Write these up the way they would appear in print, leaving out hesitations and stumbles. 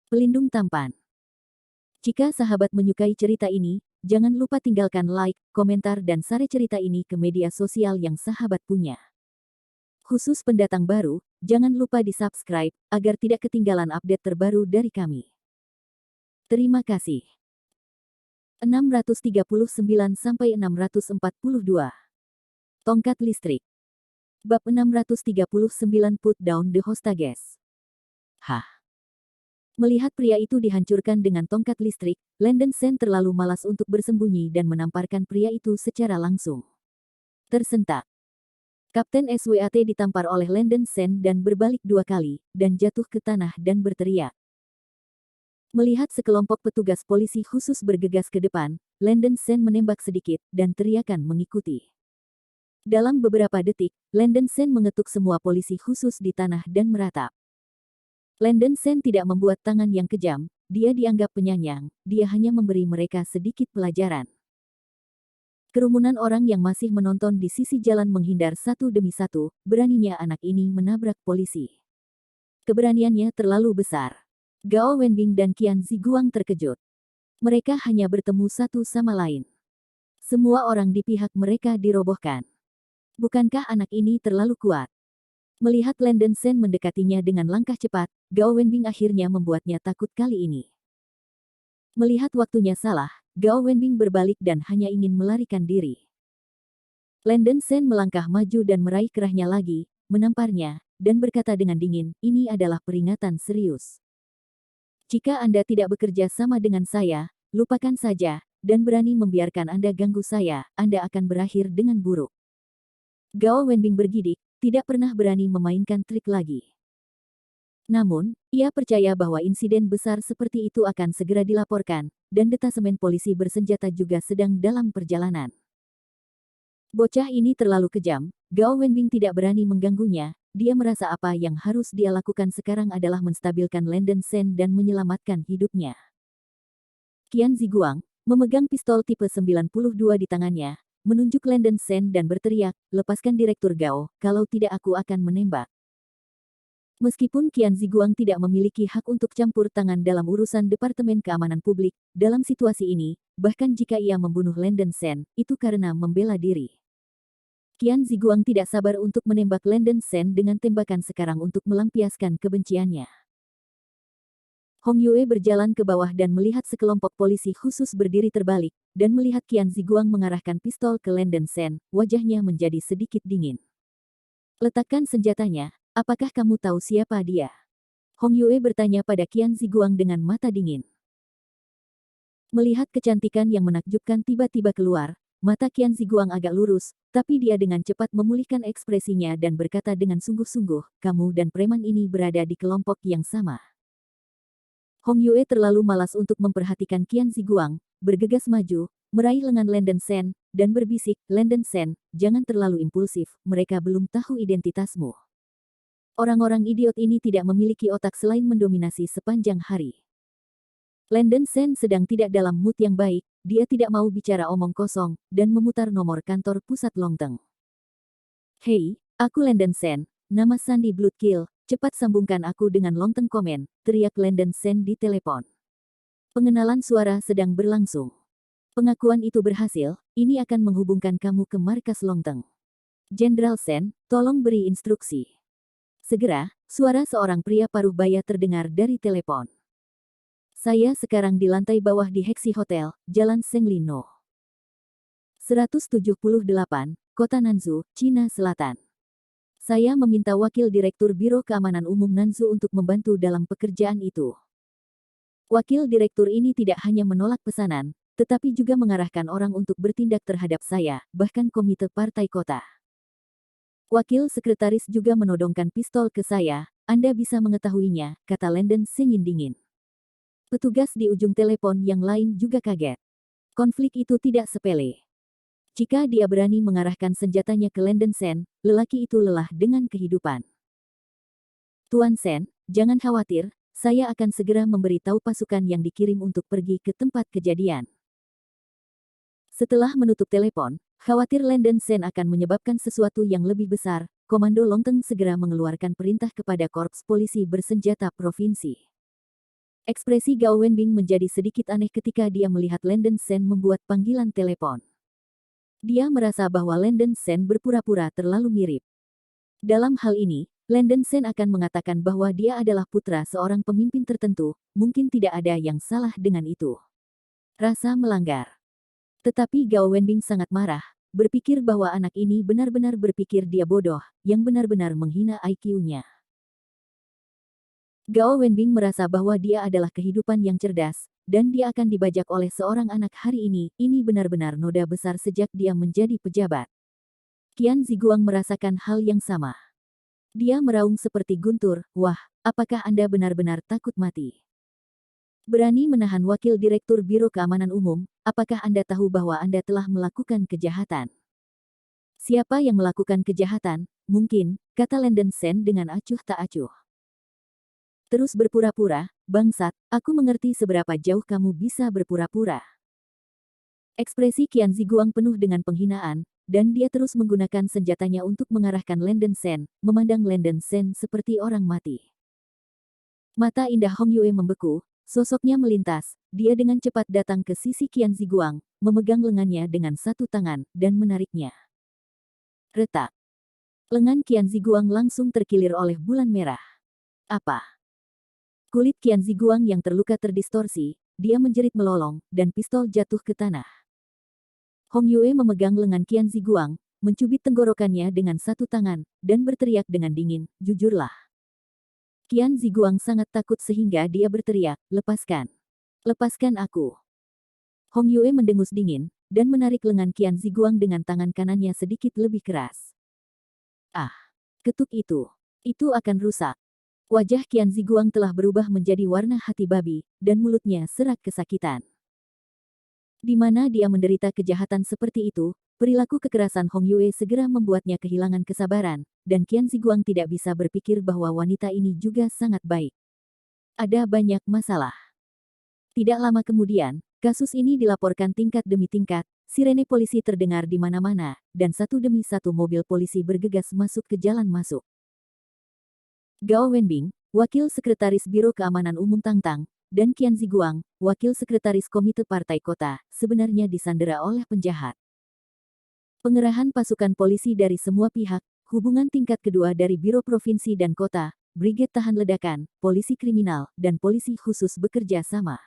Pelindung tampan. Jika sahabat menyukai cerita ini, jangan lupa tinggalkan like, komentar dan share cerita ini ke media sosial yang sahabat punya. Khusus pendatang baru, jangan lupa di-subscribe, agar tidak ketinggalan update terbaru dari kami. Terima kasih. 639-642. Tongkat listrik. Bab 639 Put Down the Hostages. Hah? Melihat pria itu dihancurkan dengan tongkat listrik, Landon Sen terlalu malas untuk bersembunyi dan menamparkan pria itu secara langsung. Tersentak. Kapten SWAT ditampar oleh Landon Sen dan berbalik 2 kali, dan jatuh ke tanah dan berteriak. Melihat sekelompok petugas polisi khusus bergegas ke depan, Landon Sen menembak sedikit, dan teriakan mengikuti. Dalam beberapa detik, Landon Sen mengetuk semua polisi khusus di tanah dan meratap. Landon Sen tidak membuat tangan yang kejam, dia dianggap penyayang, dia hanya memberi mereka sedikit pelajaran. Kerumunan orang yang masih menonton di sisi jalan menghindar satu demi satu, beraninya anak ini menabrak polisi. Keberaniannya terlalu besar. Gao Wenbing dan Qian Ziguang terkejut. Mereka hanya bertemu satu sama lain. Semua orang di pihak mereka dirobohkan. Bukankah anak ini terlalu kuat? Melihat Landon Sen mendekatinya dengan langkah cepat, Gao Wenbing akhirnya membuatnya takut kali ini. Melihat waktunya salah, Gao Wenbing berbalik dan hanya ingin melarikan diri. Landon Sen melangkah maju dan meraih kerahnya lagi, menamparnya, dan berkata dengan dingin, ini adalah peringatan serius. Jika Anda tidak bekerja sama dengan saya, lupakan saja, dan berani membiarkan Anda ganggu saya, Anda akan berakhir dengan buruk. Gao Wenbing bergidik, tidak pernah berani memainkan trik lagi. Namun, ia percaya bahwa insiden besar seperti itu akan segera dilaporkan, dan detasemen polisi bersenjata juga sedang dalam perjalanan. Bocah ini terlalu kejam, Gao Wenbing tidak berani mengganggunya, dia merasa apa yang harus dia lakukan sekarang adalah menstabilkan Landon Sen dan menyelamatkan hidupnya. Qian Ziguang, memegang pistol tipe 92 di tangannya, menunjuk Landon Sen dan berteriak, lepaskan Direktur Gao, kalau tidak aku akan menembak. Meskipun Qian Ziguang tidak memiliki hak untuk campur tangan dalam urusan Departemen Keamanan Publik, dalam situasi ini, bahkan jika ia membunuh Landon Sen, itu karena membela diri. Qian Ziguang tidak sabar untuk menembak Landon Sen dengan tembakan sekarang untuk melampiaskan kebenciannya. Hong Yue berjalan ke bawah dan melihat sekelompok polisi khusus berdiri terbalik, dan melihat Qian Ziguang mengarahkan pistol ke Landon Sen, wajahnya menjadi sedikit dingin. Letakkan senjatanya, apakah kamu tahu siapa dia? Hong Yue bertanya pada Qian Ziguang dengan mata dingin. Melihat kecantikan yang menakjubkan tiba-tiba keluar, mata Qian Ziguang agak lurus, tapi dia dengan cepat memulihkan ekspresinya dan berkata dengan sungguh-sungguh, kamu dan preman ini berada di kelompok yang sama. Hong Yue terlalu malas untuk memperhatikan Qian Ziguang, bergegas maju, meraih lengan Landon Sen, dan berbisik, Landon Sen, jangan terlalu impulsif, mereka belum tahu identitasmu. Orang-orang idiot ini tidak memiliki otak selain mendominasi sepanjang hari. Landon Sen sedang tidak dalam mood yang baik, dia tidak mau bicara omong kosong, dan memutar nomor kantor pusat Longteng. Hei, aku Landon Sen, nama Sandy Bloodkill, cepat sambungkan aku dengan Longteng Komen, teriak Landon Sen di telepon. Pengenalan suara sedang berlangsung. Pengakuan itu berhasil, ini akan menghubungkan kamu ke markas Longteng. Jenderal Sen, tolong beri instruksi. Segera, suara seorang pria paruh baya terdengar dari telepon. Saya sekarang di lantai bawah di Hexi Hotel, Jalan Senglino. 178, Kota Nanzhou, Cina Selatan. Saya meminta Wakil Direktur Biro Keamanan Umum Nanzhou untuk membantu dalam pekerjaan itu. Wakil Direktur ini tidak hanya menolak pesanan, tetapi juga mengarahkan orang untuk bertindak terhadap saya, bahkan komite partai kota. Wakil Sekretaris juga menodongkan pistol ke saya, Anda bisa mengetahuinya, kata Landon Sen dingin. Petugas di ujung telepon yang lain juga kaget. Konflik itu tidak sepele. Jika dia berani mengarahkan senjatanya ke Landon Sen, lelaki itu lelah dengan kehidupan. Tuan Sen, jangan khawatir, saya akan segera memberitahu pasukan yang dikirim untuk pergi ke tempat kejadian. Setelah menutup telepon, khawatir Landon Sen akan menyebabkan sesuatu yang lebih besar, Komando Longteng segera mengeluarkan perintah kepada Korps Polisi Bersenjata Provinsi. Ekspresi Gao Wenbing menjadi sedikit aneh ketika dia melihat Landon Shen membuat panggilan telepon. Dia merasa bahwa Landon Shen berpura-pura terlalu mirip. Dalam hal ini, Landon Shen akan mengatakan bahwa dia adalah putra seorang pemimpin tertentu, mungkin tidak ada yang salah dengan itu. Rasa melanggar. Tetapi Gao Wenbing sangat marah, berpikir bahwa anak ini benar-benar berpikir dia bodoh, yang benar-benar menghina IQ-nya. Gao Wenbing merasa bahwa dia adalah kehidupan yang cerdas, dan dia akan dibajak oleh seorang anak hari ini benar-benar noda besar sejak dia menjadi pejabat. Qian Ziguang merasakan hal yang sama. Dia meraung seperti guntur, wah, apakah Anda benar-benar takut mati? Berani menahan Wakil Direktur Biro Keamanan Umum, apakah Anda tahu bahwa Anda telah melakukan kejahatan? Siapa yang melakukan kejahatan? Mungkin, kata Landon Shen dengan acuh tak acuh. Terus berpura-pura, bangsat, aku mengerti seberapa jauh kamu bisa berpura-pura. Ekspresi Qian Ziguang penuh dengan penghinaan, dan dia terus menggunakan senjatanya untuk mengarahkan Landon Shen, memandang Landon Shen seperti orang mati. Mata indah Hong Yue membeku, sosoknya melintas, dia dengan cepat datang ke sisi Qian Ziguang, memegang lengannya dengan satu tangan, dan menariknya. Retak. Lengan Qian Ziguang langsung terkilir oleh bulan merah. Apa? Kulit Qian Ziguang yang terluka terdistorsi, dia menjerit melolong, dan pistol jatuh ke tanah. Hong Yue memegang lengan Qian Ziguang, mencubit tenggorokannya dengan satu tangan, dan berteriak dengan dingin, jujurlah. Qian Ziguang sangat takut sehingga dia berteriak, lepaskan. Lepaskan aku. Hong Yue mendengus dingin, dan menarik lengan Qian Ziguang dengan tangan kanannya sedikit lebih keras. Ah! Ketuk itu. Itu akan rusak. Wajah Qian Ziguang telah berubah menjadi warna hati babi, dan mulutnya serak kesakitan. Di mana dia menderita kejahatan seperti itu, perilaku kekerasan Hong Yue segera membuatnya kehilangan kesabaran, dan Qian Ziguang tidak bisa berpikir bahwa wanita ini juga sangat baik. Ada banyak masalah. Tidak lama kemudian, kasus ini dilaporkan tingkat demi tingkat, sirene polisi terdengar di mana-mana, dan satu demi satu mobil polisi bergegas masuk ke jalan masuk. Gao Wenbing, Wakil Sekretaris Biro Keamanan Umum Tang Tang, dan Qian Ziguang, Wakil Sekretaris Komite Partai Kota, sebenarnya disandera oleh penjahat. Pengerahan pasukan polisi dari semua pihak, hubungan tingkat kedua dari Biro Provinsi dan Kota, Brigade Tahan Ledakan, Polisi Kriminal, dan Polisi Khusus bekerja sama.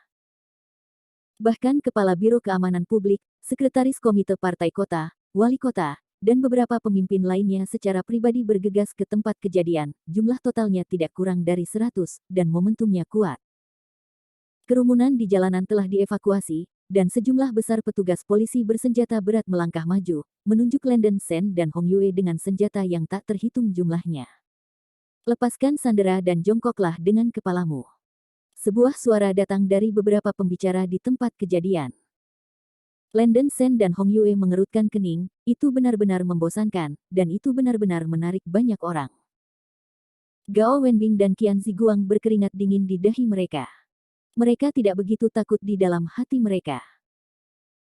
Bahkan Kepala Biro Keamanan Publik, Sekretaris Komite Partai Kota, Wali Kota, dan beberapa pemimpin lainnya secara pribadi bergegas ke tempat kejadian, jumlah totalnya tidak kurang dari 100, dan momentumnya kuat. Kerumunan di jalanan telah dievakuasi, dan sejumlah besar petugas polisi bersenjata berat melangkah maju, menunjuk Landon Shen dan Hong Yue dengan senjata yang tak terhitung jumlahnya. Lepaskan sandera dan jongkoklah dengan kepalamu. Sebuah suara datang dari beberapa pembicara di tempat kejadian. Landon Shen dan Hong Yue mengerutkan kening, itu benar-benar membosankan, dan itu benar-benar menarik banyak orang. Gao Wenbing dan Qian Ziguang berkeringat dingin di dahi mereka. Mereka tidak begitu takut di dalam hati mereka.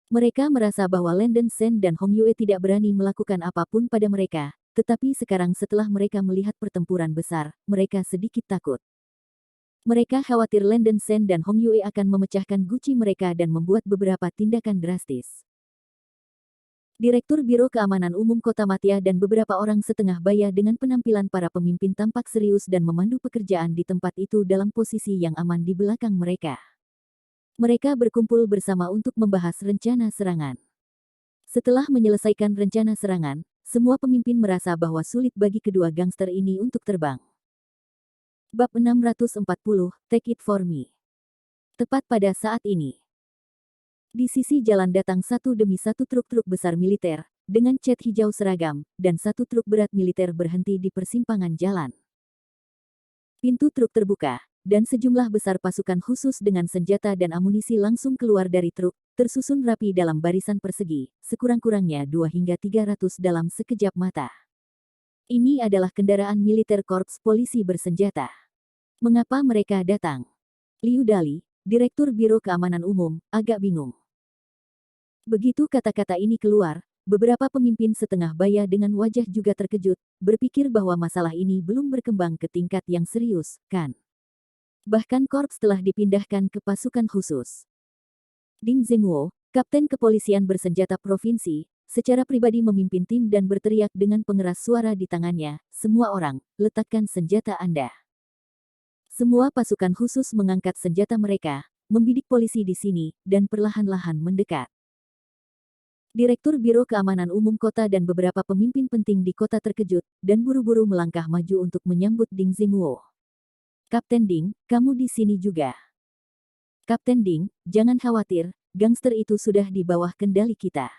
Mereka merasa bahwa Landon Shen dan Hong Yue tidak berani melakukan apapun pada mereka, tetapi sekarang setelah mereka melihat pertempuran besar, mereka sedikit takut. Mereka khawatir Landon Shen dan Hong Yue akan memecahkan guci mereka dan membuat beberapa tindakan drastis. Direktur Biro Keamanan Umum Kota Matia dan beberapa orang setengah baya dengan penampilan para pemimpin tampak serius dan memandu pekerjaan di tempat itu dalam posisi yang aman di belakang mereka. Mereka berkumpul bersama untuk membahas rencana serangan. Setelah menyelesaikan rencana serangan, semua pemimpin merasa bahwa sulit bagi kedua gangster ini untuk terbang. Bab 640, Take It For Me. Tepat pada saat ini. Di sisi jalan datang satu demi satu truk-truk besar militer, dengan cat hijau seragam, dan satu truk berat militer berhenti di persimpangan jalan. Pintu truk terbuka, dan sejumlah besar pasukan khusus dengan senjata dan amunisi langsung keluar dari truk, tersusun rapi dalam barisan persegi, sekurang-kurangnya 2 hingga 300 dalam sekejap mata. Ini adalah kendaraan militer korps polisi bersenjata. Mengapa mereka datang? Liu Dali, Direktur Biro Keamanan Umum, agak bingung. Begitu kata-kata ini keluar, beberapa pemimpin setengah baya dengan wajah juga terkejut, berpikir bahwa masalah ini belum berkembang ke tingkat yang serius, kan? Bahkan korps telah dipindahkan ke pasukan khusus. Ding Zhenguo, Kapten Kepolisian Bersenjata Provinsi, secara pribadi memimpin tim dan berteriak dengan pengeras suara di tangannya, "Semua orang, letakkan senjata Anda." Semua pasukan khusus mengangkat senjata mereka, membidik polisi di sini, dan perlahan-lahan mendekat. Direktur Biro Keamanan Umum Kota dan beberapa pemimpin penting di kota terkejut, dan buru-buru melangkah maju untuk menyambut Ding Zhenguo. "Kapten Ding, kamu di sini juga." "Kapten Ding, jangan khawatir, gangster itu sudah di bawah kendali kita."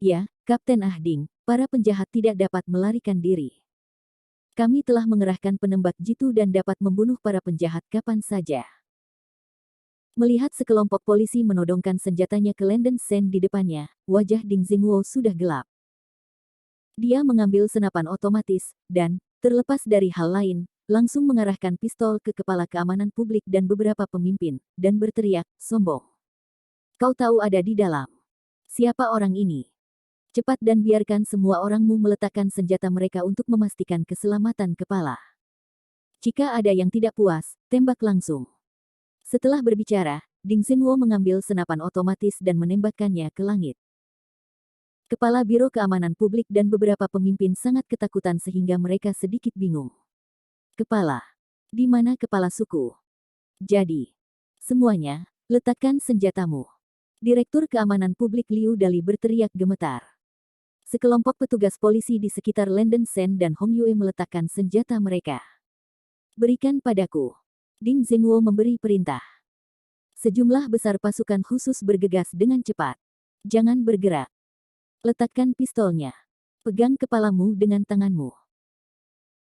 "Ya, Kapten Ding, para penjahat tidak dapat melarikan diri. Kami telah mengerahkan penembak jitu dan dapat membunuh para penjahat kapan saja." Melihat sekelompok polisi menodongkan senjatanya ke Landen Sen di depannya, wajah Ding Zhenguo sudah gelap. Dia mengambil senapan otomatis, dan, terlepas dari hal lain, langsung mengarahkan pistol ke kepala keamanan publik dan beberapa pemimpin, dan berteriak, "Sombong. Kau tahu ada di dalam. Siapa orang ini? Cepat dan biarkan semua orangmu meletakkan senjata mereka untuk memastikan keselamatan kepala. Jika ada yang tidak puas, tembak langsung." Setelah berbicara, Ding Zhenguo mengambil senapan otomatis dan menembakkannya ke langit. Kepala Biro Keamanan Publik dan beberapa pemimpin sangat ketakutan sehingga mereka sedikit bingung. "Kepala. Di mana kepala suku? Jadi, semuanya, letakkan senjatamu." Direktur Keamanan Publik Liu Dali berteriak gemetar. Sekelompok petugas polisi di sekitar Landen Sen dan Hong Yue meletakkan senjata mereka. "Berikan padaku." Ding Zhenguo memberi perintah. Sejumlah besar pasukan khusus bergegas dengan cepat. "Jangan bergerak. Letakkan pistolnya. Pegang kepalamu dengan tanganmu."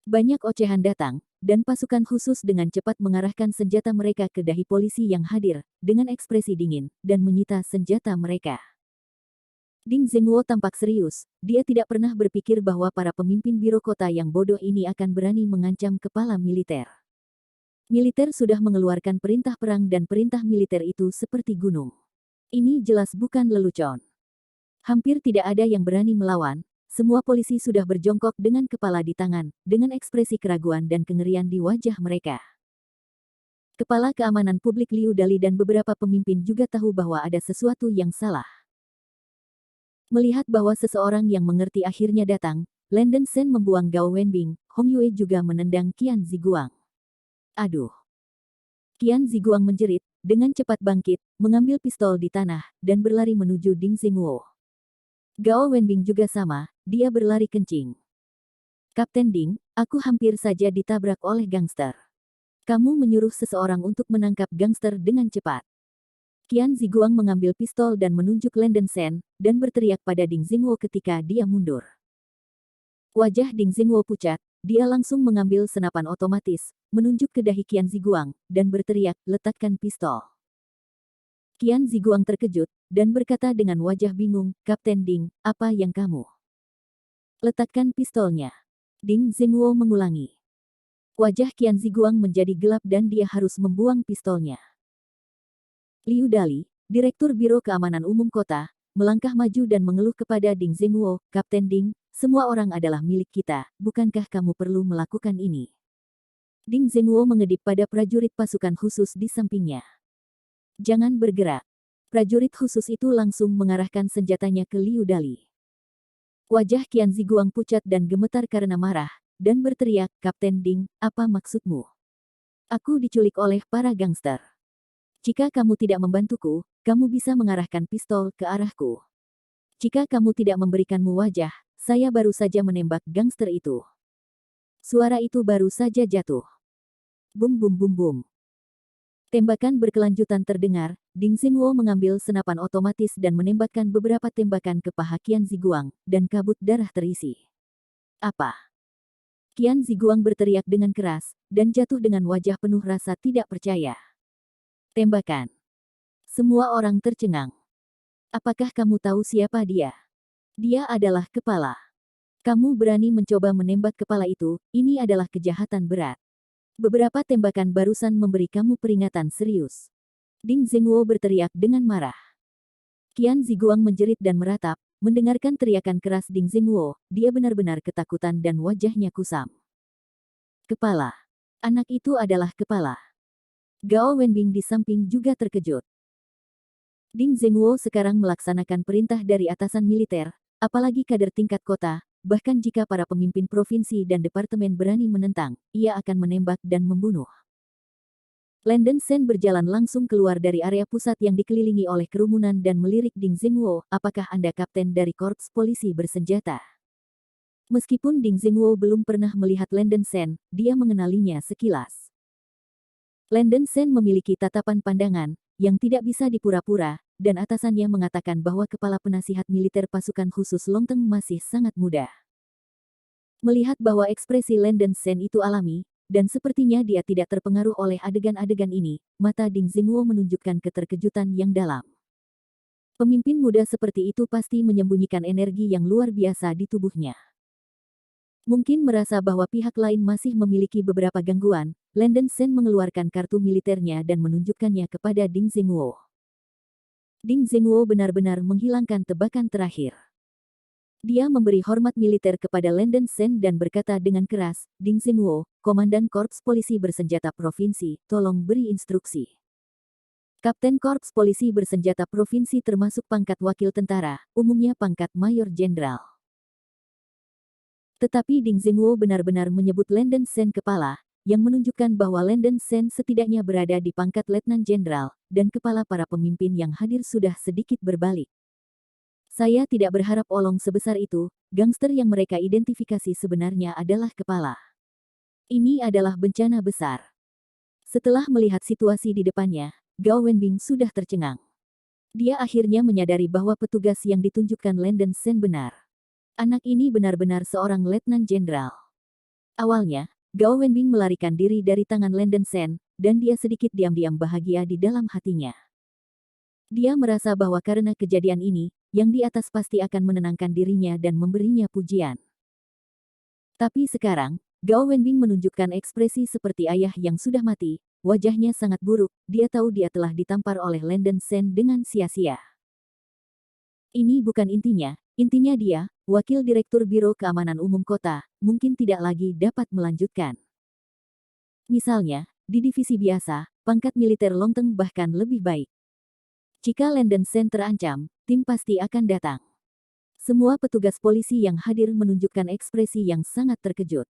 Banyak ocehan datang, dan pasukan khusus dengan cepat mengarahkan senjata mereka ke dahi polisi yang hadir, dengan ekspresi dingin, dan menyita senjata mereka. Ding Zhenguo tampak serius, dia tidak pernah berpikir bahwa para pemimpin biro kota yang bodoh ini akan berani mengancam kepala militer. Militer sudah mengeluarkan perintah perang dan perintah militer itu seperti gunung. Ini jelas bukan lelucon. Hampir tidak ada yang berani melawan. Semua polisi sudah berjongkok dengan kepala di tangan, dengan ekspresi keraguan dan kengerian di wajah mereka. Kepala Keamanan Publik Liu Dali dan beberapa pemimpin juga tahu bahwa ada sesuatu yang salah. Melihat bahwa seseorang yang mengerti akhirnya datang, Landen Sen membuang Gao Wenbing, Hong Yue juga menendang Qian Ziguang. "Aduh!" Qian Ziguang menjerit, dengan cepat bangkit, mengambil pistol di tanah, dan berlari menuju Ding Zhenguo. Gao Wenbing juga sama, dia berlari kencing. "Kapten Ding, aku hampir saja ditabrak oleh gangster. Kamu menyuruh seseorang untuk menangkap gangster dengan cepat." Qian Ziguang mengambil pistol dan menunjuk Landen Sen, dan berteriak pada Ding Zhenguo ketika dia mundur. Wajah Ding Zhenguo pucat, dia langsung mengambil senapan otomatis, menunjuk ke dahi Qian Ziguang, dan berteriak, "Letakkan pistol." Qian Ziguang terkejut, dan berkata dengan wajah bingung, "Kapten Ding, apa yang kamu?" "Letakkan pistolnya." Ding Zhenguo mengulangi. Wajah Qian Ziguang menjadi gelap dan dia harus membuang pistolnya. Liu Dali, Direktur Biro Keamanan Umum Kota, melangkah maju dan mengeluh kepada Ding Zhenguo, "Kapten Ding, semua orang adalah milik kita, bukankah kamu perlu melakukan ini?" Ding Zhenguo mengedip pada prajurit pasukan khusus di sampingnya. "Jangan bergerak." Prajurit khusus itu langsung mengarahkan senjatanya ke Liu Dali. Wajah Qian Ziguang pucat dan gemetar karena marah, dan berteriak, "Kapten Ding, apa maksudmu? Aku diculik oleh para gangster. Jika kamu tidak membantuku, kamu bisa mengarahkan pistol ke arahku. Jika kamu tidak memberikanmu wajah, saya baru saja menembak gangster itu." Suara itu baru saja jatuh. Bum bum bum bum. Tembakan berkelanjutan terdengar, Ding Zhenguo mengambil senapan otomatis dan menembakkan beberapa tembakan ke paha Qian Ziguang, dan kabut darah terisi. "Apa?" Qian Ziguang berteriak dengan keras, dan jatuh dengan wajah penuh rasa tidak percaya. "Tembakan." Semua orang tercengang. "Apakah kamu tahu siapa dia? Dia adalah kepala. Kamu berani mencoba menembak kepala itu, ini adalah kejahatan berat. Beberapa tembakan barusan memberi kamu peringatan serius." Ding Zhenguo berteriak dengan marah. Qian Ziguang menjerit dan meratap, mendengarkan teriakan keras Ding Zhenguo, dia benar-benar ketakutan dan wajahnya kusam. "Kepala. Anak itu adalah kepala. Gao Wenbing di samping juga terkejut. Ding Zhenguo sekarang melaksanakan perintah dari atasan militer, apalagi kader tingkat kota, bahkan jika para pemimpin provinsi dan departemen berani menentang, ia akan menembak dan membunuh. Landen Sen berjalan langsung keluar dari area pusat yang dikelilingi oleh kerumunan dan melirik Ding Zhenguo, apakah Anda kapten dari korps polisi bersenjata? Meskipun Ding Zhenguo belum pernah melihat Landen Sen, dia mengenalinya sekilas. Landen Sen memiliki tatapan pandangan yang tidak bisa dipura-pura, dan atasannya mengatakan bahwa kepala penasihat militer pasukan khusus Longteng masih sangat muda. Melihat bahwa ekspresi Landen Sen itu alami, dan sepertinya dia tidak terpengaruh oleh adegan-adegan ini, mata Ding Zhenguo menunjukkan keterkejutan yang dalam. Pemimpin muda seperti itu pasti menyembunyikan energi yang luar biasa di tubuhnya. Mungkin merasa bahwa pihak lain masih memiliki beberapa gangguan, Landen Sen mengeluarkan kartu militernya dan menunjukkannya kepada Ding Zhenguo. Ding Zhenguo benar-benar menghilangkan tebakan terakhir. Dia memberi hormat militer kepada Landen Sen dan berkata dengan keras, Ding Zhenguo, Komandan Korps Polisi Bersenjata Provinsi, tolong beri instruksi. Kapten Korps Polisi Bersenjata Provinsi termasuk pangkat wakil tentara, umumnya pangkat Mayor Jenderal. Tetapi Ding Zhenguo benar-benar menyebut Landen Sen kepala, yang menunjukkan bahwa Landen Sen setidaknya berada di pangkat Letnan Jenderal, dan kepala para pemimpin yang hadir sudah sedikit berbalik. Saya tidak berharap Olong sebesar itu, gangster yang mereka identifikasi sebenarnya adalah kepala. Ini adalah bencana besar. Setelah melihat situasi di depannya, Gao Wenbing sudah tercengang. Dia akhirnya menyadari bahwa petugas yang ditunjukkan Landen Sen benar. Anak ini benar-benar seorang letnan jenderal. Awalnya, Gao Wenbing melarikan diri dari tangan Landen Sen, dan dia sedikit diam-diam bahagia di dalam hatinya. Dia merasa bahwa karena kejadian ini, yang di atas pasti akan menenangkan dirinya dan memberinya pujian. Tapi sekarang, Gao Wenbing menunjukkan ekspresi seperti ayah yang sudah mati, wajahnya sangat buruk, dia tahu dia telah ditampar oleh Landen Sen dengan sia-sia. Ini bukan intinya dia, Wakil Direktur Biro Keamanan Umum Kota, mungkin tidak lagi dapat melanjutkan. Misalnya, di divisi biasa, pangkat militer Longteng bahkan lebih baik. Jika Landen Sen terancam, tim pasti akan datang. Semua petugas polisi yang hadir menunjukkan ekspresi yang sangat terkejut.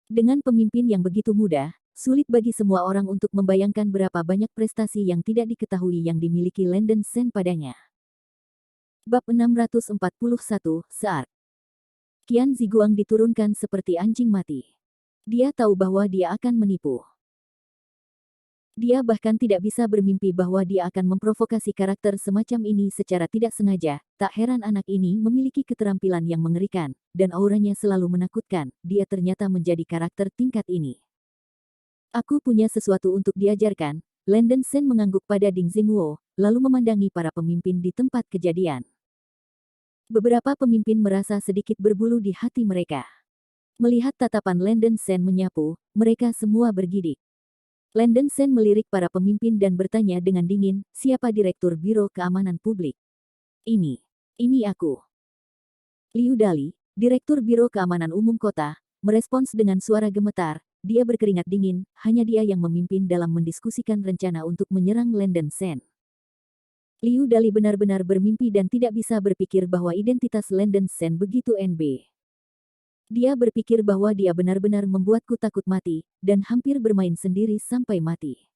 Dengan pemimpin yang begitu muda, sulit bagi semua orang untuk membayangkan berapa banyak prestasi yang tidak diketahui yang dimiliki Landen Sen padanya. Bab 641, Saat Qian Ziguang diturunkan seperti anjing mati. Dia tahu bahwa dia akan menipu. Dia bahkan tidak bisa bermimpi bahwa dia akan memprovokasi karakter semacam ini secara tidak sengaja. Tak heran anak ini memiliki keterampilan yang mengerikan, dan auranya selalu menakutkan. Dia ternyata menjadi karakter tingkat ini. Aku punya sesuatu untuk diajarkan. Landen Sen mengangguk pada Ding Zhenguo, lalu memandangi para pemimpin di tempat kejadian. Beberapa pemimpin merasa sedikit berbulu di hati mereka. Melihat tatapan Landen Sen menyapu, mereka semua bergidik. Landen Sen melirik para pemimpin dan bertanya dengan dingin, siapa Direktur Biro Keamanan Publik? Ini aku. Liu Dali, Direktur Biro Keamanan Umum Kota, merespons dengan suara gemetar, dia berkeringat dingin, hanya dia yang memimpin dalam mendiskusikan rencana untuk menyerang Landen Sen. Liu Dali benar-benar bermimpi dan tidak bisa berpikir bahwa identitas Landen Sen begitu NB. Dia berpikir bahwa dia benar-benar membuatku takut mati, dan hampir bermain sendiri sampai mati.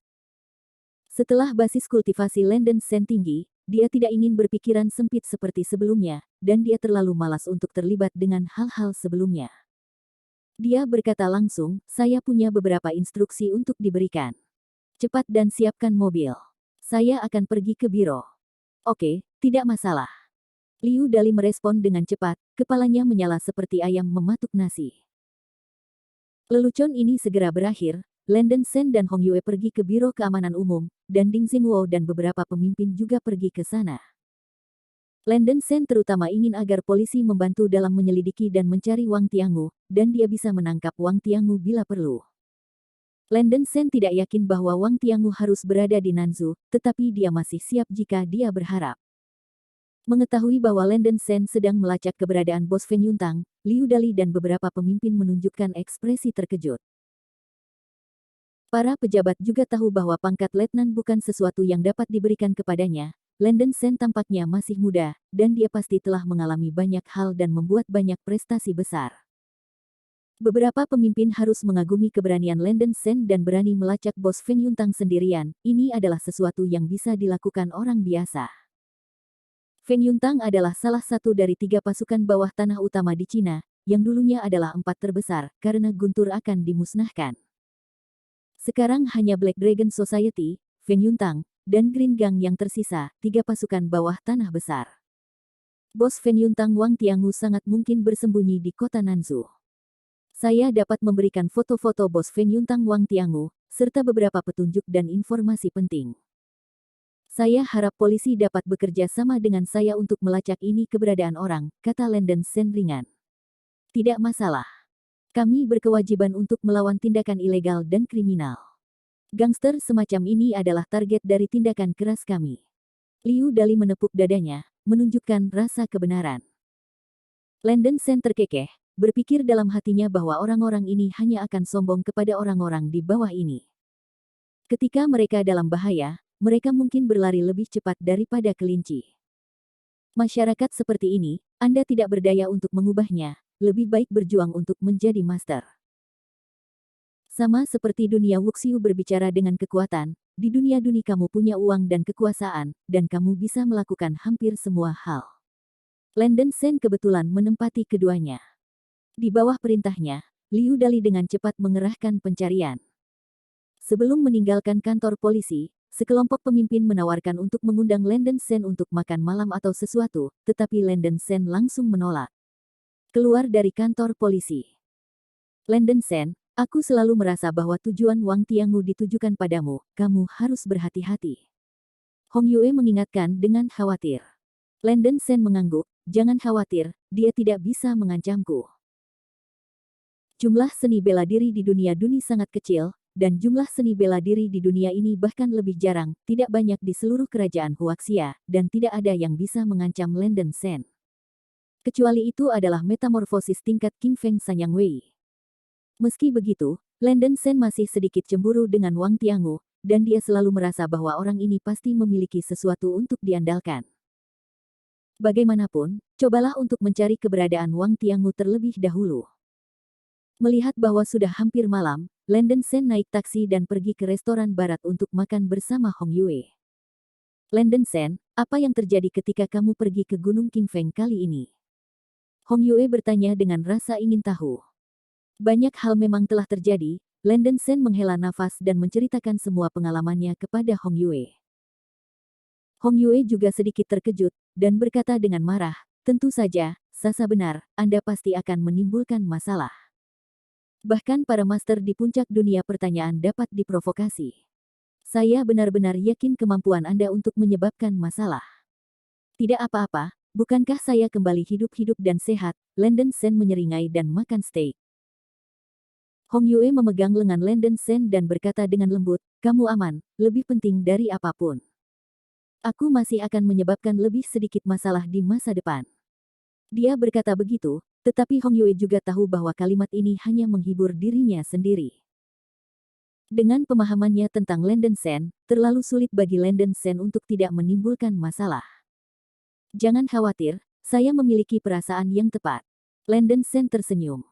Setelah basis kultivasi Landen Sen tinggi, dia tidak ingin berpikiran sempit seperti sebelumnya, dan dia terlalu malas untuk terlibat dengan hal-hal sebelumnya. Dia berkata langsung, saya punya beberapa instruksi untuk diberikan. Cepat dan siapkan mobil. Saya akan pergi ke biro. Oke, tidak masalah. Liu Dali merespon dengan cepat, kepalanya menyala seperti ayam mematuk nasi. Lelucon ini segera berakhir, Landen Sen dan Hong Yue pergi ke Biro Keamanan Umum, dan Ding Zhenguo dan beberapa pemimpin juga pergi ke sana. Landen Sen terutama ingin agar polisi membantu dalam menyelidiki dan mencari Wang Tiangu, dan dia bisa menangkap Wang Tiangu bila perlu. Landen Sen tidak yakin bahwa Wang Tiangu harus berada di Nanzhou, tetapi dia masih siap jika dia berharap. Mengetahui bahwa Landen Sen sedang melacak keberadaan bos Feng Yuntang, Liu Dali dan beberapa pemimpin menunjukkan ekspresi terkejut. Para pejabat juga tahu bahwa pangkat letnan bukan sesuatu yang dapat diberikan kepadanya. Landon Sen tampaknya masih muda, dan dia pasti telah mengalami banyak hal dan membuat banyak prestasi besar. Beberapa pemimpin harus mengagumi keberanian Landon Sen dan berani melacak bos Feng Yuntang sendirian. Ini adalah sesuatu yang bisa dilakukan orang biasa. Feng Yuntang adalah salah satu dari 3 pasukan bawah tanah utama di Cina, yang dulunya adalah 4 terbesar, karena Guntur akan dimusnahkan. Sekarang hanya Black Dragon Society, Feng Yuntang, dan Green Gang yang tersisa, 3 pasukan bawah tanah besar. Bos Feng Yuntang Wang Tiangu sangat mungkin bersembunyi di kota Nanzhou. Saya dapat memberikan foto-foto bos Feng Yuntang Wang Tiangu, serta beberapa petunjuk dan informasi penting. Saya harap polisi dapat bekerja sama dengan saya untuk melacak ini keberadaan orang, kata Landon Sen ringan. Tidak masalah. Kami berkewajiban untuk melawan tindakan ilegal dan kriminal. Gangster semacam ini adalah target dari tindakan keras kami. Liu Dali menepuk dadanya, menunjukkan rasa kebenaran. Landon Sen terkekeh, berpikir dalam hatinya bahwa orang-orang ini hanya akan sombong kepada orang-orang di bawah ini. Ketika mereka dalam bahaya, mereka mungkin berlari lebih cepat daripada kelinci. Masyarakat seperti ini, Anda tidak berdaya untuk mengubahnya. Lebih baik berjuang untuk menjadi master. Sama seperti dunia Wuxiu berbicara dengan kekuatan, di dunia Duni kamu punya uang dan kekuasaan, dan kamu bisa melakukan hampir semua hal. Landon Sen kebetulan menempati keduanya. Di bawah perintahnya, Liu Dali dengan cepat mengerahkan pencarian. Sebelum meninggalkan kantor polisi, sekelompok pemimpin menawarkan untuk mengundang Landon Sen untuk makan malam atau sesuatu, tetapi Landon Sen langsung menolak. Keluar dari kantor polisi. Landon Sen, aku selalu merasa bahwa tujuan Wang Tiangu ditujukan padamu, kamu harus berhati-hati. Hong Yue mengingatkan dengan khawatir. Landon Sen mengangguk, jangan khawatir, dia tidak bisa mengancamku. Jumlah seni bela diri di dunia Duni sangat kecil, dan jumlah seni bela diri di dunia ini bahkan lebih jarang, tidak banyak di seluruh kerajaan Huaxia, dan tidak ada yang bisa mengancam Landon Sen. Kecuali itu adalah metamorfosis tingkat King Feng Sanyang Wei. Meski begitu, Landon Sen masih sedikit cemburu dengan Wang Tiangu, dan dia selalu merasa bahwa orang ini pasti memiliki sesuatu untuk diandalkan. Bagaimanapun, cobalah untuk mencari keberadaan Wang Tiangu terlebih dahulu. Melihat bahwa sudah hampir malam, Landon Sen naik taksi dan pergi ke restoran barat untuk makan bersama Hong Yue. Landon Sen, apa yang terjadi ketika kamu pergi ke Gunung King Feng kali ini? Hong Yue bertanya dengan rasa ingin tahu. Banyak hal memang telah terjadi, Landon Sen menghela nafas dan menceritakan semua pengalamannya kepada Hong Yue. Hong Yue juga sedikit terkejut, dan berkata dengan marah, tentu saja, Sasa benar, Anda pasti akan menimbulkan masalah. Bahkan para master di puncak dunia pertanyaan dapat diprovokasi. Saya benar-benar yakin kemampuan Anda untuk menyebabkan masalah. Tidak apa-apa. Bukankah saya kembali hidup-hidup dan sehat? Landon Sen menyeringai dan makan steak. Hong Yue memegang lengan Landon Sen dan berkata dengan lembut, kamu aman, lebih penting dari apapun. Aku masih akan menyebabkan lebih sedikit masalah di masa depan. Dia berkata begitu, tetapi Hong Yue juga tahu bahwa kalimat ini hanya menghibur dirinya sendiri. Dengan pemahamannya tentang Landon Sen, terlalu sulit bagi Landon Sen untuk tidak menimbulkan masalah. Jangan khawatir, saya memiliki perasaan yang tepat. Landon Sen tersenyum.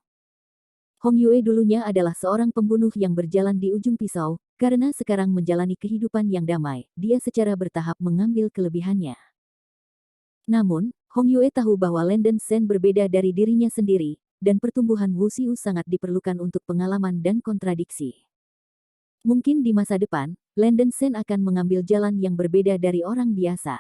Hong Yue dulunya adalah seorang pembunuh yang berjalan di ujung pisau, karena sekarang menjalani kehidupan yang damai, dia secara bertahap mengambil kelebihannya. Namun, Hong Yue tahu bahwa Landon Sen berbeda dari dirinya sendiri, dan pertumbuhan Wuxiu sangat diperlukan untuk pengalaman dan kontradiksi. Mungkin di masa depan, Landon Sen akan mengambil jalan yang berbeda dari orang biasa.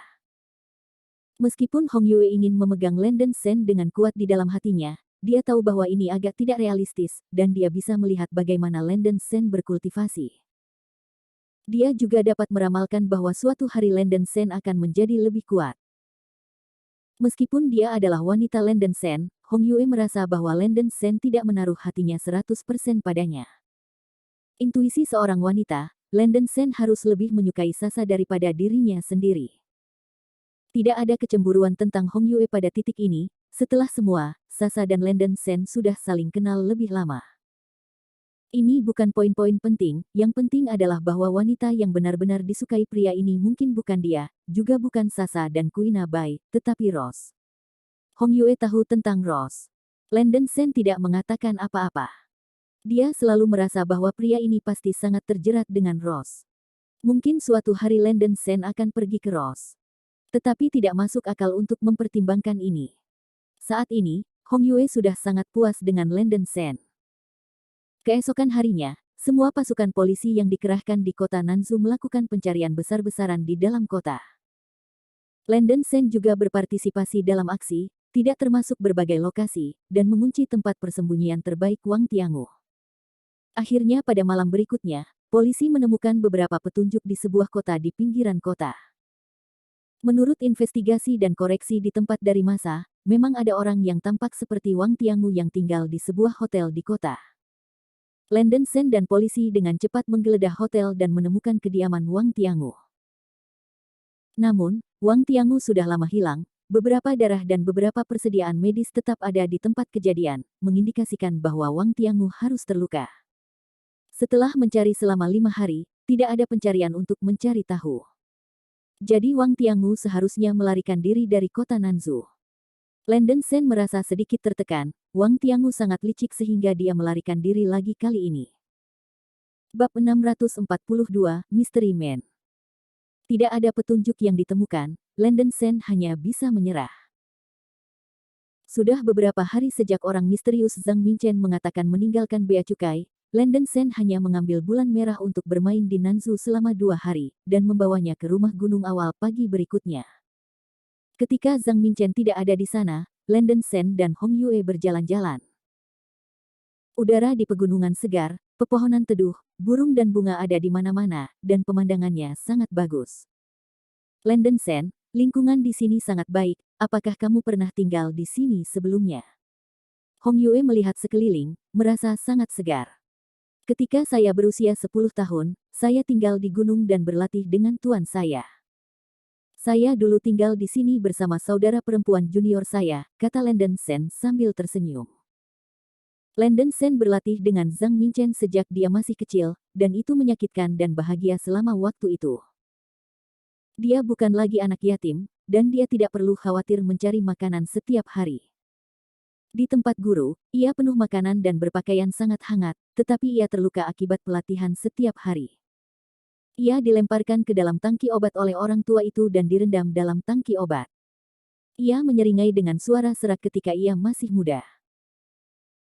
Meskipun Hong Yue ingin memegang Landon Sen dengan kuat di dalam hatinya, dia tahu bahwa ini agak tidak realistis, dan dia bisa melihat bagaimana Landon Sen berkultivasi. Dia juga dapat meramalkan bahwa suatu hari Landon Sen akan menjadi lebih kuat. Meskipun dia adalah wanita Landon Sen, Hong Yue merasa bahwa Landon Sen tidak menaruh hatinya 100% padanya. Intuisi seorang wanita, Landon Sen harus lebih menyukai Sasa daripada dirinya sendiri. Tidak ada kecemburuan tentang Hong Yue pada titik ini, setelah semua, Sasa dan Landon Sen sudah saling kenal lebih lama. Ini bukan poin-poin penting, yang penting adalah bahwa wanita yang benar-benar disukai pria ini mungkin bukan dia, juga bukan Sasa dan Kuina Bai, tetapi Rose. Hong Yue tahu tentang Rose. Landon Sen tidak mengatakan apa-apa. Dia selalu merasa bahwa pria ini pasti sangat terjerat dengan Rose. Mungkin suatu hari Landon Sen akan pergi ke Rose. Tetapi tidak masuk akal untuk mempertimbangkan ini. Saat ini, Hong Yue sudah sangat puas dengan Landon Sen. Keesokan harinya, semua pasukan polisi yang dikerahkan di kota Nanzu melakukan pencarian besar-besaran di dalam kota. Landon Sen juga berpartisipasi dalam aksi, tidak termasuk berbagai lokasi, dan mengunci tempat persembunyian terbaik Wang Tiangu. Akhirnya pada malam berikutnya, polisi menemukan beberapa petunjuk di sebuah kota di pinggiran kota. Menurut investigasi dan koreksi di tempat dari masa, memang ada orang yang tampak seperti Wang Tiangu yang tinggal di sebuah hotel di kota. Landon Sen dan polisi dengan cepat menggeledah hotel dan menemukan kediaman Wang Tiangu. Namun, Wang Tiangu sudah lama hilang, beberapa darah dan beberapa persediaan medis tetap ada di tempat kejadian, mengindikasikan bahwa Wang Tiangu harus terluka. Setelah mencari selama 5 hari, tidak ada pencarian untuk mencari tahu. Jadi Wang Tiangu seharusnya melarikan diri dari kota Nanzu. Landon Sen merasa sedikit tertekan, Wang Tiangu sangat licik sehingga dia melarikan diri lagi kali ini. Bab 642, Misteri Man. Tidak ada petunjuk yang ditemukan, Landon Sen hanya bisa menyerah. Sudah beberapa hari sejak orang misterius Zhang Mingchen mengatakan meninggalkan Bea Cukai, Landon Sen hanya mengambil bulan merah untuk bermain di Nanzu selama 2 hari, dan membawanya ke rumah gunung awal pagi berikutnya. Ketika Zhang Mingchen tidak ada di sana, Landon Sen dan Hong Yue berjalan-jalan. Udara di pegunungan segar, pepohonan teduh, burung dan bunga ada di mana-mana, dan pemandangannya sangat bagus. Landon Sen, lingkungan di sini sangat baik, apakah kamu pernah tinggal di sini sebelumnya? Hong Yue melihat sekeliling, merasa sangat segar. Ketika saya berusia 10 tahun, saya tinggal di gunung dan berlatih dengan tuan saya. Saya dulu tinggal di sini bersama saudara perempuan junior saya, kata Landon Sen sambil tersenyum. Landon Sen berlatih dengan Zhang Mingchen sejak dia masih kecil, dan itu menyakitkan dan bahagia selama waktu itu. Dia bukan lagi anak yatim, dan dia tidak perlu khawatir mencari makanan setiap hari. Di tempat guru, ia penuh makanan dan berpakaian sangat hangat, tetapi ia terluka akibat pelatihan setiap hari. Ia dilemparkan ke dalam tangki obat oleh orang tua itu dan direndam dalam tangki obat. Ia menyeringai dengan suara serak ketika ia masih muda.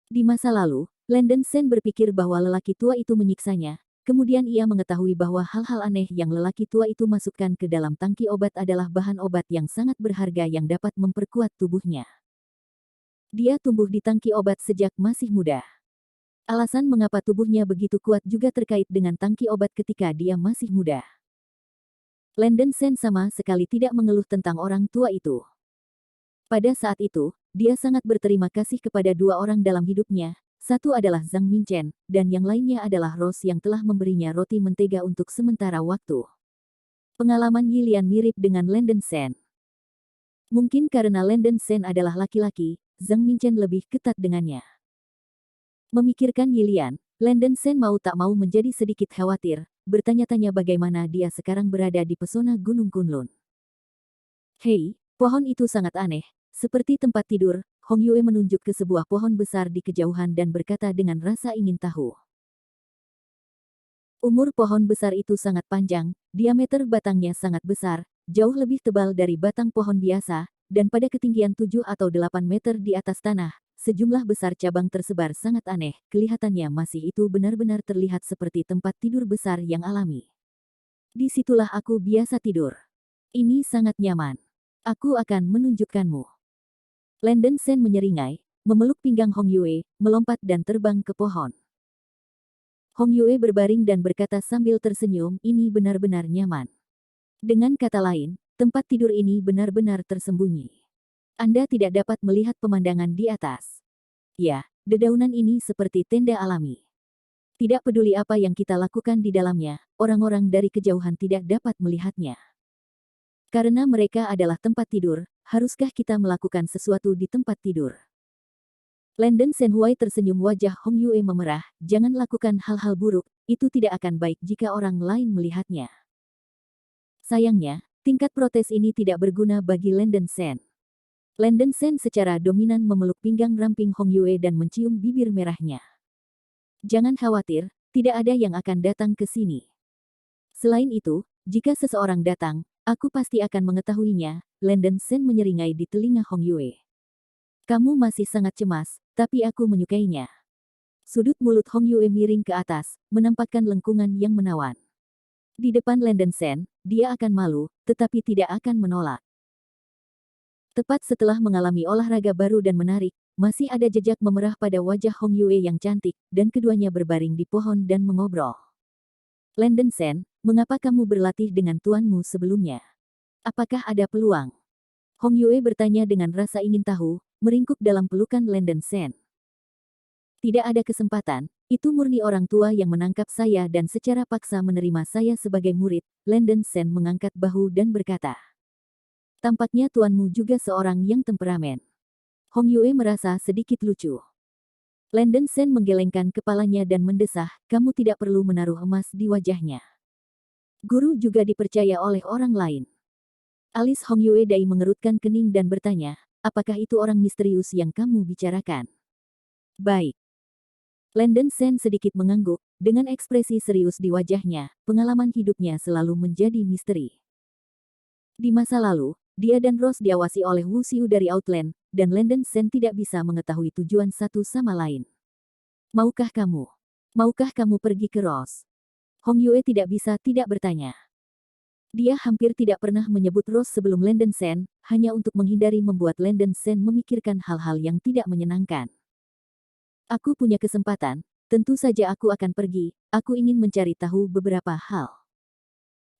Di masa lalu, Landon Sen berpikir bahwa lelaki tua itu menyiksanya, kemudian ia mengetahui bahwa hal-hal aneh yang lelaki tua itu masukkan ke dalam tangki obat adalah bahan obat yang sangat berharga yang dapat memperkuat tubuhnya. Dia tumbuh di tangki obat sejak masih muda. Alasan mengapa tubuhnya begitu kuat juga terkait dengan tangki obat ketika dia masih muda. Landon Sen sama sekali tidak mengeluh tentang orang tua itu. Pada saat itu, dia sangat berterima kasih kepada 2 orang dalam hidupnya, satu adalah Zhang Mingchen, dan yang lainnya adalah Rose yang telah memberinya roti mentega untuk sementara waktu. Pengalaman Yilian mirip dengan Landon Sen. Mungkin karena Landon Sen adalah laki-laki, Zhang Mingchen lebih ketat dengannya. Memikirkan Yilian, Landon Sen mau tak mau menjadi sedikit khawatir, bertanya-tanya bagaimana dia sekarang berada di pesona Gunung Kunlun. Hei, pohon itu sangat aneh, seperti tempat tidur, Hong Yue menunjuk ke sebuah pohon besar di kejauhan dan berkata dengan rasa ingin tahu. Umur pohon besar itu sangat panjang, diameter batangnya sangat besar, jauh lebih tebal dari batang pohon biasa, dan pada ketinggian 7 atau 8 meter di atas tanah, sejumlah besar cabang tersebar sangat aneh, kelihatannya masih itu benar-benar terlihat seperti tempat tidur besar yang alami. Disitulah aku biasa tidur. Ini sangat nyaman. Aku akan menunjukkanmu. Landon Sen menyeringai, memeluk pinggang Hong Yue, melompat dan terbang ke pohon. Hong Yue berbaring dan berkata sambil tersenyum, ini benar-benar nyaman. Dengan kata lain, tempat tidur ini benar-benar tersembunyi. Anda tidak dapat melihat pemandangan di atas. Ya, dedaunan ini seperti tenda alami. Tidak peduli apa yang kita lakukan di dalamnya, orang-orang dari kejauhan tidak dapat melihatnya. Karena mereka adalah tempat tidur, haruskah kita melakukan sesuatu di tempat tidur? Landen Senhuai tersenyum, wajah Hong Yue memerah. Jangan lakukan hal-hal buruk, itu tidak akan baik jika orang lain melihatnya. Sayangnya, tingkat protes ini tidak berguna bagi Landen Sen. Landen Sen secara dominan memeluk pinggang ramping Hong Yue dan mencium bibir merahnya. Jangan khawatir, tidak ada yang akan datang ke sini. Selain itu, jika seseorang datang, aku pasti akan mengetahuinya. Landen Sen menyeringai di telinga Hong Yue. Kamu masih sangat cemas, tapi aku menyukainya. Sudut mulut Hong Yue miring ke atas, menampakkan lengkungan yang menawan. Di depan Landen Sen, dia akan malu, tetapi tidak akan menolak. Tepat setelah mengalami olahraga baru dan menarik, masih ada jejak memerah pada wajah Hong Yue yang cantik, dan keduanya berbaring di pohon dan mengobrol. Landen Sen, mengapa kamu berlatih dengan tuanmu sebelumnya? Apakah ada peluang? Hong Yue bertanya dengan rasa ingin tahu, meringkuk dalam pelukan Landen Sen. Tidak ada kesempatan, itu murni orang tua yang menangkap saya dan secara paksa menerima saya sebagai murid. Landen Sen mengangkat bahu dan berkata, tampaknya tuanmu juga seorang yang temperamen. Hong Yue merasa sedikit lucu. Landen Sen menggelengkan kepalanya dan mendesah, kamu tidak perlu menaruh emas di wajahnya. Guru juga dipercaya oleh orang lain. Alis Hong Yue Dai mengerutkan kening dan bertanya, apakah itu orang misterius yang kamu bicarakan? Baik. Landen Sen sedikit mengangguk, dengan ekspresi serius di wajahnya, pengalaman hidupnya selalu menjadi misteri. Di masa lalu, dia dan Rose diawasi oleh Wu Xiu dari Outland, dan Landen Sen tidak bisa mengetahui tujuan satu sama lain. Maukah kamu pergi ke Rose? Hong Yue tidak bisa tidak bertanya. Dia hampir tidak pernah menyebut Rose sebelum Landen Sen, hanya untuk menghindari membuat Landen Sen memikirkan hal-hal yang tidak menyenangkan. Aku punya kesempatan, tentu saja aku akan pergi, aku ingin mencari tahu beberapa hal.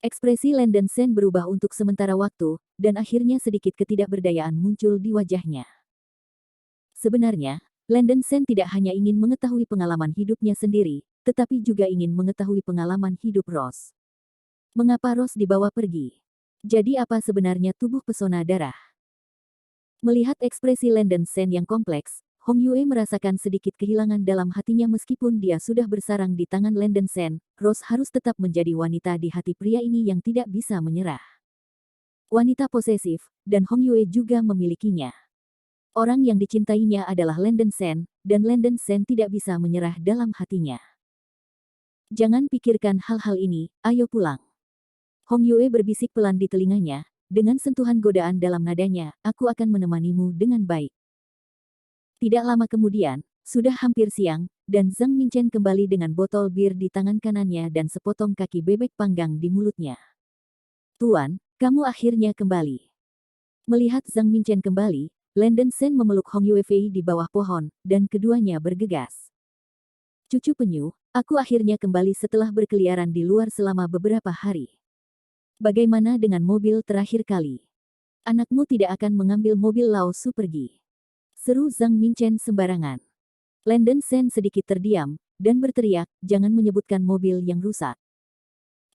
Ekspresi Landen Sen berubah untuk sementara waktu, dan akhirnya sedikit ketidakberdayaan muncul di wajahnya. Sebenarnya, Landen Sen tidak hanya ingin mengetahui pengalaman hidupnya sendiri, tetapi juga ingin mengetahui pengalaman hidup Rose. Mengapa Rose dibawa pergi? Jadi apa sebenarnya tubuh pesona darah? Melihat ekspresi Landen Sen yang kompleks, Hong Yue merasakan sedikit kehilangan dalam hatinya meskipun dia sudah bersarang di tangan Landen Sen. Rose harus tetap menjadi wanita di hati pria ini yang tidak bisa menyerah. Wanita posesif, dan Hong Yue juga memilikinya. Orang yang dicintainya adalah Landen Sen, dan Landen Sen tidak bisa menyerah dalam hatinya. Jangan pikirkan hal-hal ini, ayo pulang. Hong Yue berbisik pelan di telinganya, dengan sentuhan godaan dalam nadanya, aku akan menemanimu dengan baik. Tidak lama kemudian, sudah hampir siang, dan Zhang Minchen kembali dengan botol bir di tangan kanannya dan sepotong kaki bebek panggang di mulutnya. Tuan, kamu akhirnya kembali. Melihat Zhang Minchen kembali, Landen Sen memeluk Hong Yue Fei di bawah pohon, dan keduanya bergegas. Cucu penyu, aku akhirnya kembali setelah berkeliaran di luar selama beberapa hari. Bagaimana dengan mobil terakhir kali? Anakmu tidak akan mengambil mobil Lao Su pergi. Seru Zhang Minchen sembarangan. Landen Sen sedikit terdiam, dan berteriak, jangan menyebutkan mobil yang rusak.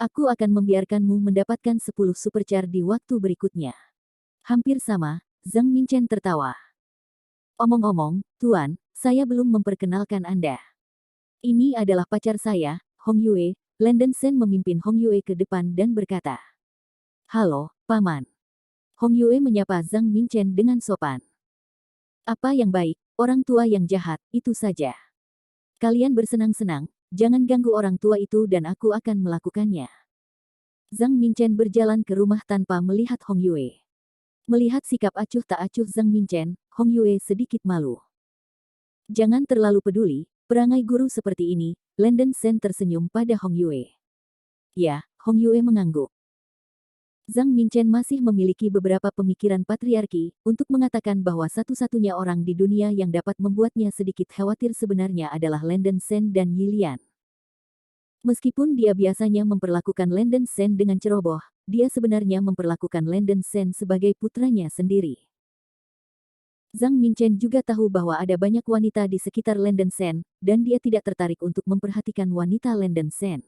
Aku akan membiarkanmu mendapatkan 10 supercar di waktu berikutnya. Hampir sama, Zhang Minchen tertawa. Omong-omong, Tuan, saya belum memperkenalkan Anda. Ini adalah pacar saya, Hong Yue. Landen Sen memimpin Hong Yue ke depan dan berkata, halo, Paman. Hong Yue menyapa Zhang Minchen dengan sopan. Apa yang baik, orang tua yang jahat, itu saja. Kalian bersenang-senang, jangan ganggu orang tua itu dan aku akan melakukannya. Zhang Minchen berjalan ke rumah tanpa melihat Hong Yue. Melihat sikap acuh tak acuh Zhang Minchen, Hong Yue sedikit malu. Jangan terlalu peduli, perangai guru seperti ini. Landen Sen tersenyum pada Hong Yue. Ya, Hong Yue mengangguk. Zhang Minchen masih memiliki beberapa pemikiran patriarki, untuk mengatakan bahwa satu-satunya orang di dunia yang dapat membuatnya sedikit khawatir sebenarnya adalah Landen Sen dan Yi Lian. Meskipun dia biasanya memperlakukan Landen Sen dengan ceroboh, dia sebenarnya memperlakukan Landen Sen sebagai putranya sendiri. Zhang Minchen juga tahu bahwa ada banyak wanita di sekitar Landen Sen, dan dia tidak tertarik untuk memperhatikan wanita Landen Sen.